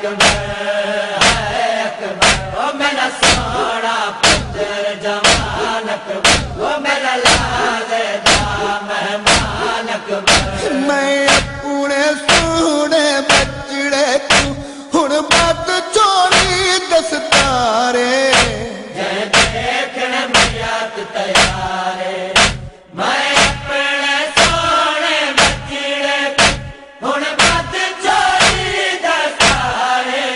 اکبر ہے اکبر، او میرا سونا پتر جوان اکبر، او میرا لازدہ مہمان اکبر۔ میں اپنے سونے بچڑے کو ہن بات چھوڑی دستارے، جے دیکھنے میات تیارے، میں اپنے سونے بچڑے کو ہن بات چھوڑی دستارے،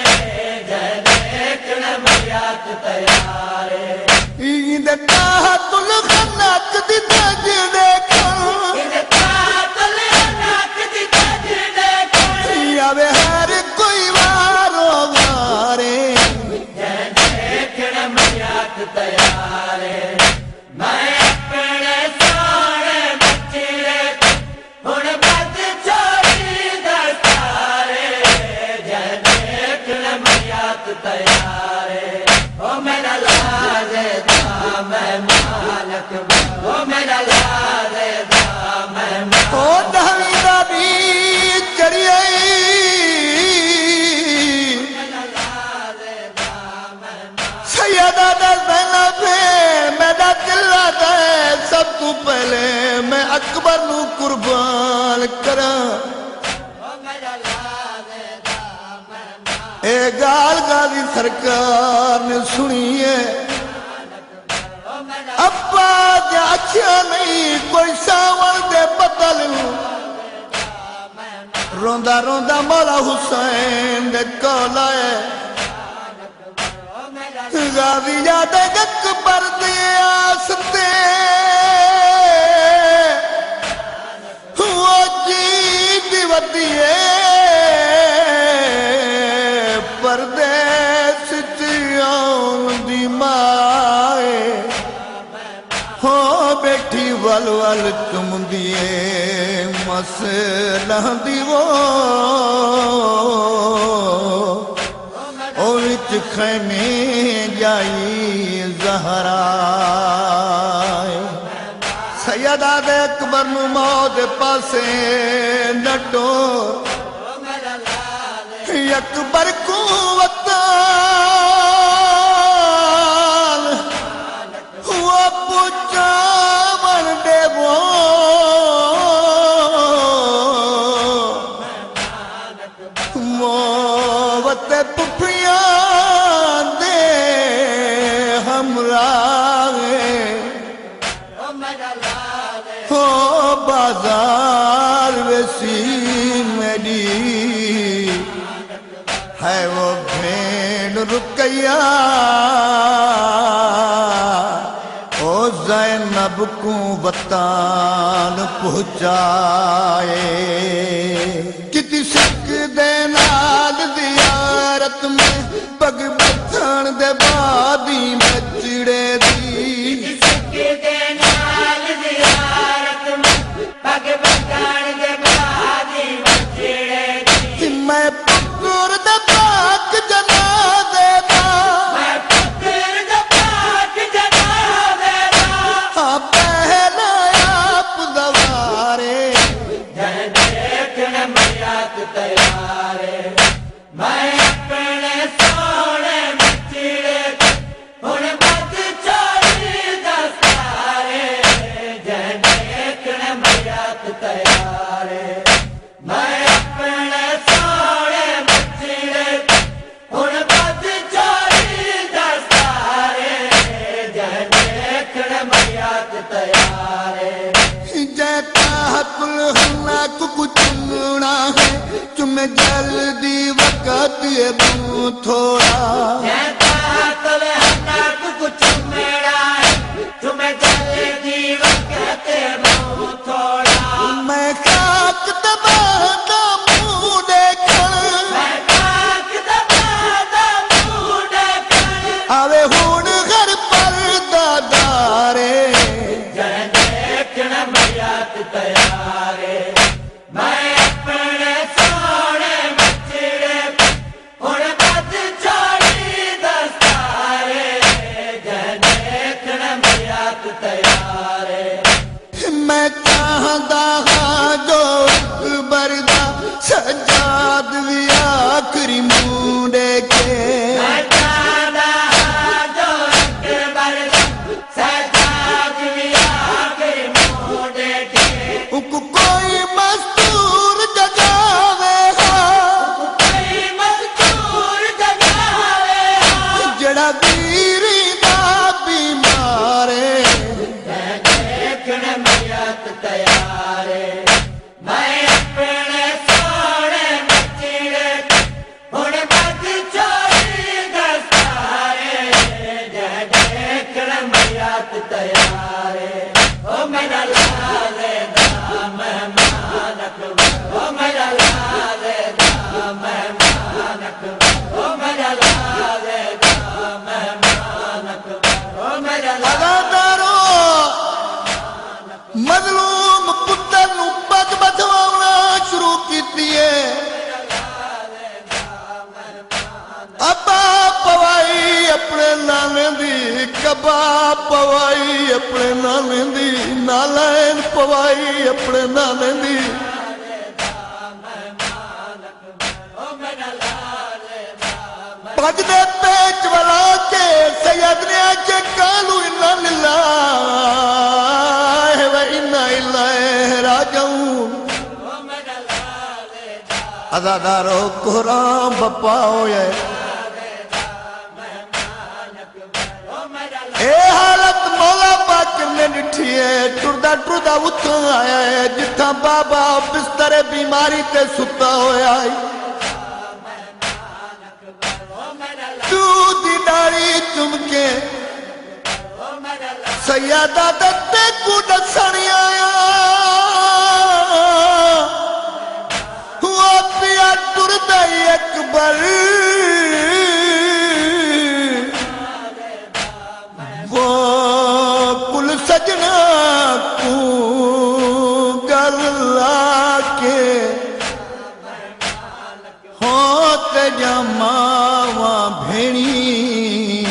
جے دیکھنے میات تیارے۔ عید تاحت الخناق دی تجڑے کھن، آوے ہر کوئی وارو وارے، جے دیکھنے میات تیارے، میں اپنے سونے بچڑے کو ہن بات چھوڑی دستارے، جے دیکھنے میات تیارے۔ او میرا لازدہ مہمان اکبر، او میرا لازدہ مہمان۔ او دہویں دا بھی چڑھی آئی، سیدہ دا زینب میرا دل آتا ہے سب تو پہلے میں اکبر نو قربان کراں۔ اے گال غازی سرکار نے سنی ہے، ابا دے اچھا نہیں کوئی ساون دے بدل، روندا روندا مولا حسین دے کول آئے، غازی یاد اکبر دی آستے وہ جی دی ودیے پردیس چیون دی مائے، ہو بیٹھی ول ول چمدیے مسلح دی وہ او وچ خیمے جائی زہرا، سیدہ دے اکبر نو موت پاسے نٹو، اکبر کو وطن وہ پوچھا من دے وہ موت پپیاں دے ہمراہ، ہو بازار ویسی میری ہے وہ بھیڑ رکیا، او زینب کو وطن پہنچائے، کتی سکھ دے نال زیارت میں پگ بتھن دے بادی بچڑے دی، سکھ دے نال زیارت میں پگ بتھن دے بادی بچڑے دی، میں پتر دے پاک جنازے دا، میں پتر دا پاک جنازے دا، پہلا آپ دوارے، جے دیکھنے میات تیارے، میں اپنے سونے بچڑے کو ہن بات چھوڑی دستارے، جے دیکھنے میات تیارے، میں اپنے سونے بچڑے کو ہن بات چھوڑی دستارے، جے دیکھنے میات تیارے۔ جے تاحت الخناق کو چمنا ہے تمہیں جلدی وقت یہ دوں تھوڑا، جے طاقت الحق کچھ میرا ہے تمہیں جلدی وقت دوں تھوڑا، میں خاک دبادا منہ دیکھن، میں خاک دبادا منہ دیکھن، آوے ہون گھر پر دادارے، جے دیکھنے میات تیارے، میں اپنے سونے بچڑے کو ہن بات چھوڑی دستارے، جے دیکھنے او میرا لال دا مہمان اکبر او میرا ادادارو مظلوم پتر نو پگ بدھواونا شروع کیتی ہے ابا پوائی اپنے نانے دی کباب پوائی اپنے نانے دی نالین پوائی اپنے نانے دی پگ دے پیچ والا کے سید نے آجے کالو انا للہ و انا الیہ راجعون ازادارو قرآن بپا ہوئے اے حالت مولا پاک نے ڈٹھی ہے ٹردہ ٹردہ اتھا آیا ہے جتھا بابا بستر بیماری تے ستا ہویا ہے تو دی داری چمکے سیادہ دتے کو دسانی آیا ہوا پیا ٹردائی اکبر وہ کل سجنا کو گلا کے ہوتے جماواں بھیڑی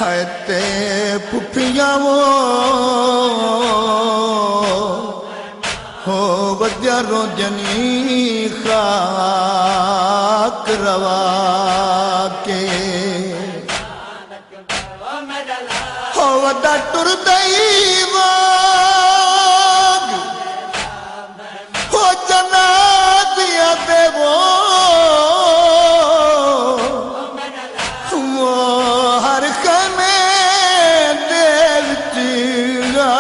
ہے تے پھپھیاں وہ ہو وجہ روجنی خاک روا کے ہو ودا ٹردائی واگ ہو جنازیاں دے وہ ہر خیمے دے وچ گا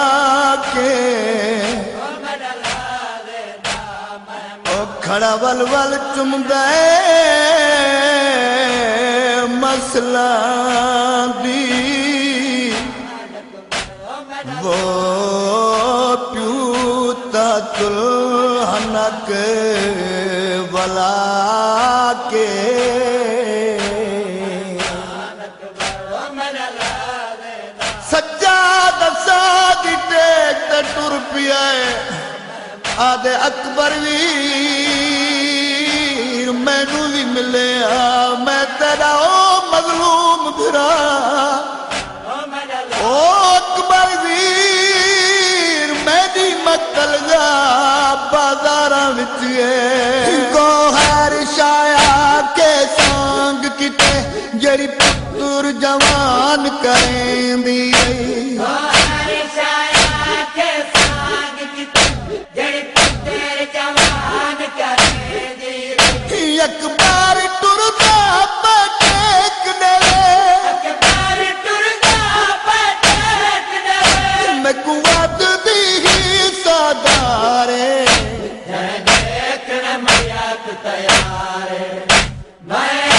کے او کھڑا ول ول چمدے مسئلہ دی وہ پیوتا تلہنک ولا کے سجاد سادی ٹیک تے ٹر پیائے آدھے اکبر ویر میں نو بھی ملے میں تیرا او مظلوم بھرا او اکبر ویر میں دی مقتل جا بازاراں وچ گوہر شایا کے سانگ کیتے جڑی پتر جوان کریں دی اکبر ٹردا پٹیک دے میں قوت دی سادارے دیکھنا میات تیار میں